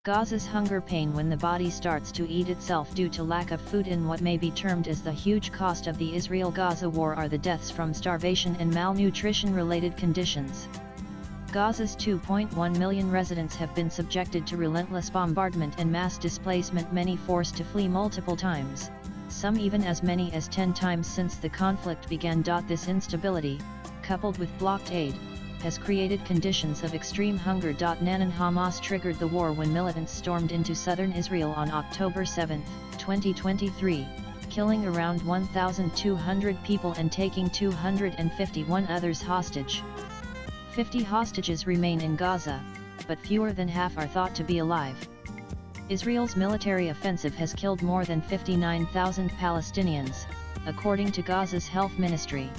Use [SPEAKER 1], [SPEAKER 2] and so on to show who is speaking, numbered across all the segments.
[SPEAKER 1] Gaza's hunger pain when the body starts to eat itself due to lack of food in what may be termed as the huge cost of the Israel-Gaza war are the deaths from starvation and malnutrition-related conditions. Gaza's 2.1 million residents have been subjected to relentless bombardment and mass displacement, many forced to flee multiple times, some even as many as 10 times since the conflict began. This instability, coupled with blocked aid, has created conditions of extreme hunger. Hamas triggered the war when militants stormed into southern Israel on October 7, 2023, killing around 1,200 people and taking 251 others hostage. 50 hostages remain in Gaza, but fewer than half are thought to be alive. Israel's military offensive has killed more than 59,000 Palestinians, according to Gaza's health ministry.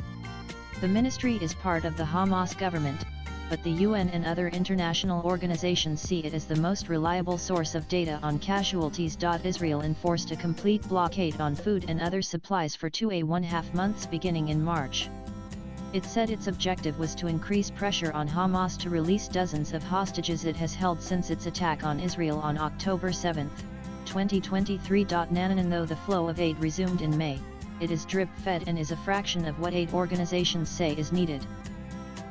[SPEAKER 1] The ministry is part of the Hamas government, but the UN and other international organizations see it as the most reliable source of data on casualties. Israel enforced a complete blockade on food and other supplies for 2.5 months beginning in March. It said its objective was to increase pressure on Hamas to release dozens of hostages it has held since its attack on Israel on October 7, 2023. Though the flow of aid resumed in May, it is drip-fed and is a fraction of what aid organizations say is needed.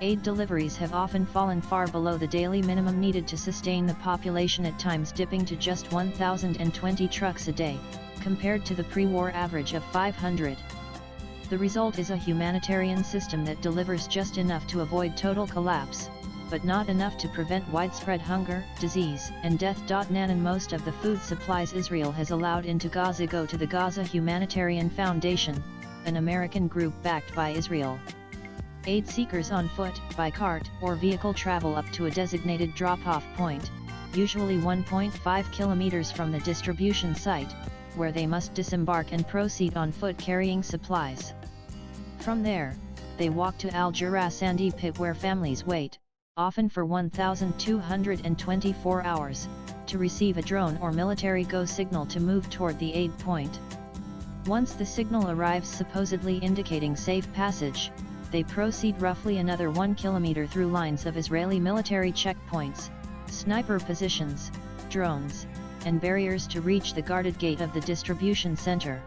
[SPEAKER 1] Aid deliveries have often fallen far below the daily minimum needed to sustain the population, at times dipping to just 1,020 trucks a day, compared to the pre-war average of 500. The result is a humanitarian system that delivers just enough to avoid total collapse, but not enough to prevent widespread hunger, disease, and death. Most of the food supplies Israel has allowed into Gaza go to the Gaza Humanitarian Foundation, an American group backed by Israel. Aid seekers on foot, by cart, or vehicle travel up to a designated drop-off point, usually 1.5 kilometers from the distribution site, where they must disembark and proceed on foot carrying supplies. From there, they walk to Al Jura sandy pit where families wait, often for 1,224 hours, to receive a drone or military go signal to move toward the aid point. Once the signal arrives supposedly indicating safe passage, they proceed roughly another 1 kilometer through lines of Israeli military checkpoints, sniper positions, drones, and barriers to reach the guarded gate of the distribution center.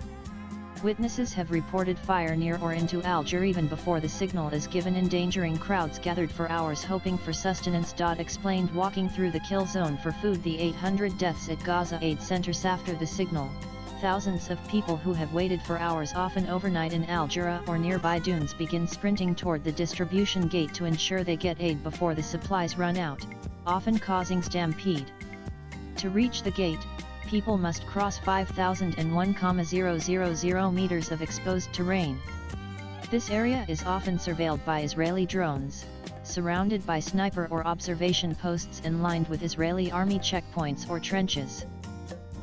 [SPEAKER 1] Witnesses have reported fire near or into Al Jura even before the signal is given, endangering crowds gathered for hours hoping for sustenance. Explained walking through the kill zone for food. The 800 deaths at Gaza aid centers after the signal. Thousands of people who have waited for hours, often overnight, in Al Jura or nearby dunes begin sprinting toward the distribution gate to ensure they get aid before the supplies run out, often causing stampede. To reach the gate, people must cross 5,001,000 meters of exposed terrain. This area is often surveilled by Israeli drones, surrounded by sniper or observation posts and lined with Israeli army checkpoints or trenches.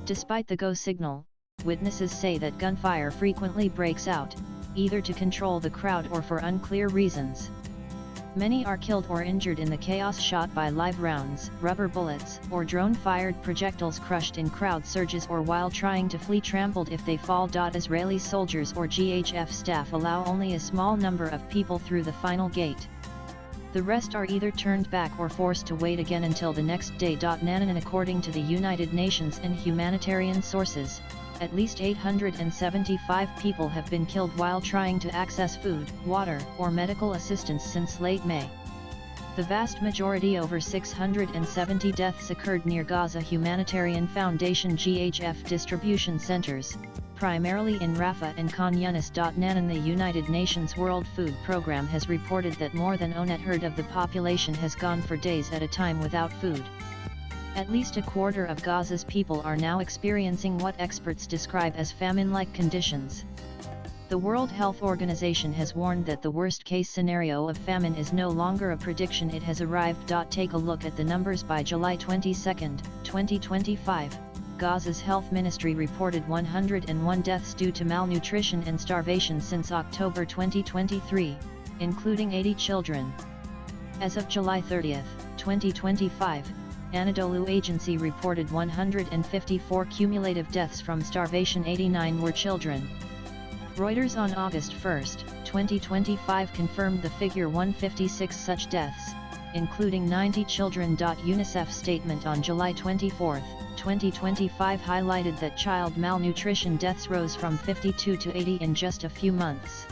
[SPEAKER 1] Despite the go signal, witnesses say that gunfire frequently breaks out, either to control the crowd or for unclear reasons. Many are killed or injured in the chaos, shot by live rounds, rubber bullets, or drone-fired projectiles, crushed in crowd surges, or while trying to flee, trampled if they fall. Israeli soldiers or GHF staff allow only a small number of people through the final gate. The rest are either turned back or forced to wait again until the next day. According to the United Nations and humanitarian sources, at least 875 people have been killed while trying to access food, water, or medical assistance since late May. The vast majority, over 670 deaths, occurred near Gaza Humanitarian Foundation (GHF) distribution centers, primarily in Rafah and Khan Yunis. The United Nations World Food Programme has reported that more than a third of the population has gone for days at a time without food. At least a quarter of Gaza's people are now experiencing what experts describe as famine-like conditions. The World Health Organization has warned that the worst-case scenario of famine is no longer a prediction, it has arrived. Take a look at the numbers. By July 22, 2025, Gaza's health ministry reported 101 deaths due to malnutrition and starvation since October 2023, including 80 children. As of July 30, 2025, Anadolu Agency reported 154 cumulative deaths from starvation, 89 were children. Reuters on August 1, 2025 confirmed the figure, 156 such deaths, including 90 children. UNICEF's statement on July 24, 2025 highlighted that child malnutrition deaths rose from 52 to 80 in just a few months.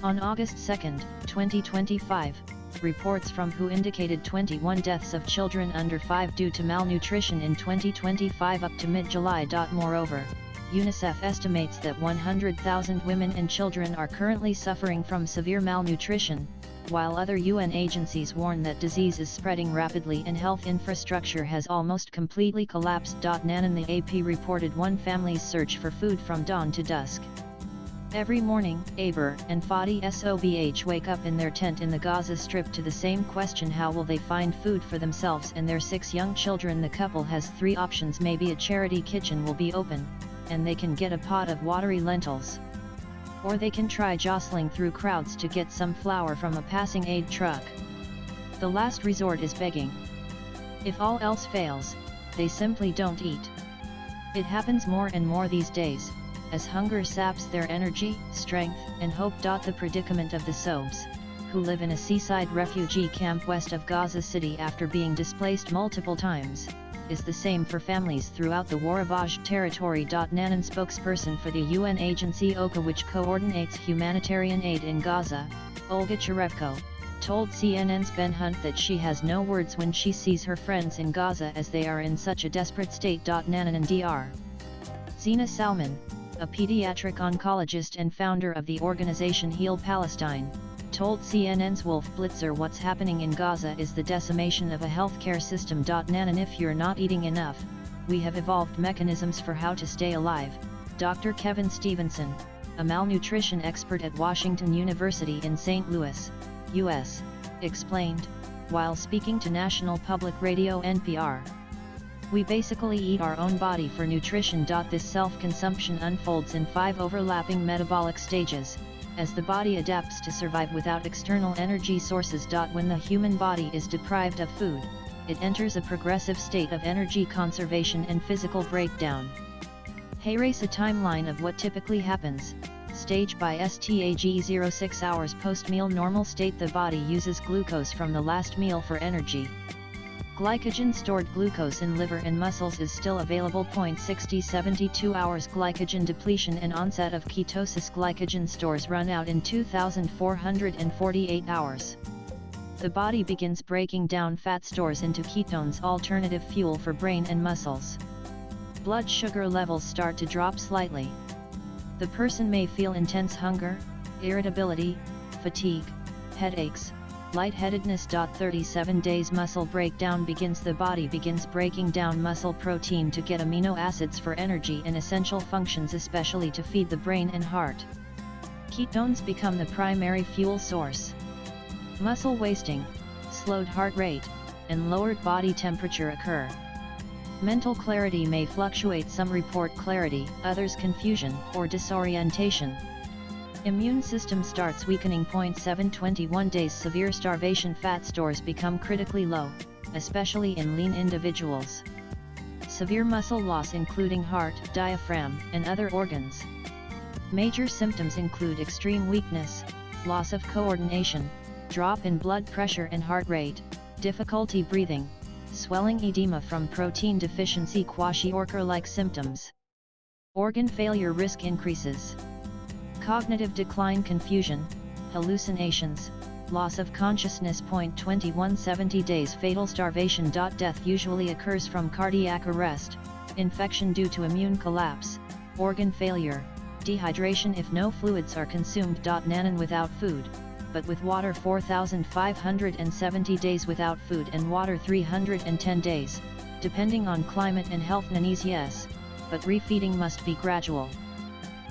[SPEAKER 1] On August 2, 2025, reports from WHO indicated 21 deaths of children under 5 due to malnutrition in 2025 up to mid-July. Moreover, UNICEF estimates that 100,000 women and children are currently suffering from severe malnutrition, while other UN agencies warn that disease is spreading rapidly and health infrastructure has almost completely collapsed. Nanan the AP reported one family's search for food from dawn to dusk. Every morning, Aber and Fadi Sobh wake up in their tent in the Gaza Strip to the same question: how will they find food for themselves and their 6 young children? The couple has 3 options: maybe a charity kitchen will be open, and they can get a pot of watery lentils. Or they can try jostling through crowds to get some flour from a passing aid truck. The last resort is begging. If all else fails, they simply don't eat. It happens more and more these days, as hunger saps their energy, strength, and hope. The predicament of the Sobhs, who live in a seaside refugee camp west of Gaza City after being displaced multiple times, is the same for families throughout the war-ravaged territory. Nanan spokesperson for the UN agency OCHA, which coordinates humanitarian aid in Gaza, Olga Cherevko, told CNN's Ben Hunt that she has no words when she sees her friends in Gaza as they are in such a desperate state. Nanan and Dr. Zina Salman, a pediatric oncologist and founder of the organization Heal Palestine, told CNN's Wolf Blitzer what's happening in Gaza is the decimation of a healthcare system. Nanan, if you're not eating enough, we have evolved mechanisms for how to stay alive, Dr. Kevin Stevenson, a malnutrition expert at Washington University in St. Louis, U.S., explained, while speaking to National Public Radio NPR. We basically eat our own body for nutrition. This self-consumption unfolds in 5 overlapping metabolic stages, as the body adapts to survive without external energy sources. When the human body is deprived of food, it enters a progressive state of energy conservation and physical breakdown. Here's a timeline of what typically happens. Stage by STAG 06 hours post-meal normal state. The body uses glucose from the last meal for energy. Glycogen stored glucose in liver and muscles is still available. 60-72 hours glycogen depletion and onset of ketosis. Glycogen stores run out in 2448 hours. The body begins breaking down fat stores into ketones, alternative fuel for brain and muscles. Blood sugar levels start to drop slightly. The person may feel intense hunger, irritability, fatigue, headaches, lightheadedness. 37 days muscle breakdown begins. The body begins breaking down muscle protein to get amino acids for energy and essential functions, especially to feed the brain and heart. Ketones become the primary fuel source. Muscle wasting, slowed heart rate, and lowered body temperature occur. Mental clarity may fluctuate. Some report clarity, others confusion or disorientation. Immune system starts weakening. 21 days severe starvation. Fat stores become critically low, especially in lean individuals. Severe muscle loss including heart, diaphragm, and other organs. Major symptoms include extreme weakness, loss of coordination, drop in blood pressure and heart rate, difficulty breathing, swelling, edema from protein deficiency, kwashiorkor-like symptoms. Organ failure risk increases. Cognitive decline, confusion, hallucinations, loss of consciousness. 21 70 days fatal starvation. Death usually occurs from cardiac arrest, infection due to immune collapse, organ failure, dehydration if no fluids are consumed. Nanan without food, but with water 4,570 days without food and water 310 days, depending on climate and health. Nanis yes, but refeeding must be gradual.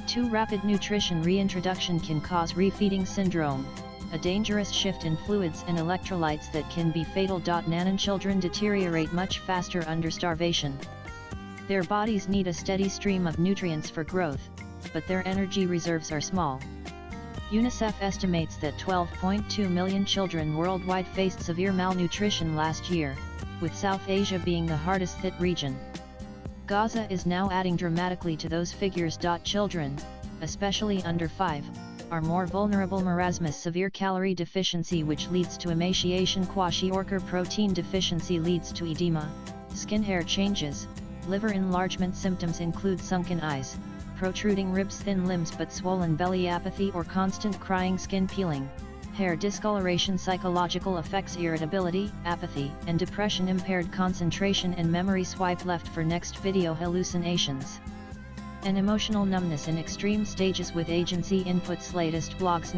[SPEAKER 1] Too rapid nutrition reintroduction can cause refeeding syndrome, a dangerous shift in fluids and electrolytes that can be fatal. Nanan children deteriorate much faster under starvation. Their bodies need a steady stream of nutrients for growth, but their energy reserves are small. UNICEF estimates that 12.2 million children worldwide faced severe malnutrition last year, with South Asia being the hardest hit region. Gaza is now adding dramatically to those figures. Children, especially under 5, are more vulnerable. Marasmus, severe calorie deficiency which leads to emaciation. Kwashiorkor, protein deficiency leads to edema, skin hair changes, liver enlargement. Symptoms include sunken eyes, protruding ribs, thin limbs but swollen belly, apathy or constant crying, skin peeling, hair discoloration. Psychological effects: irritability, apathy, and depression. Impaired concentration and memory. Swipe left for next video. Hallucinations and emotional numbness in extreme stages with agency inputs. Latest blogs.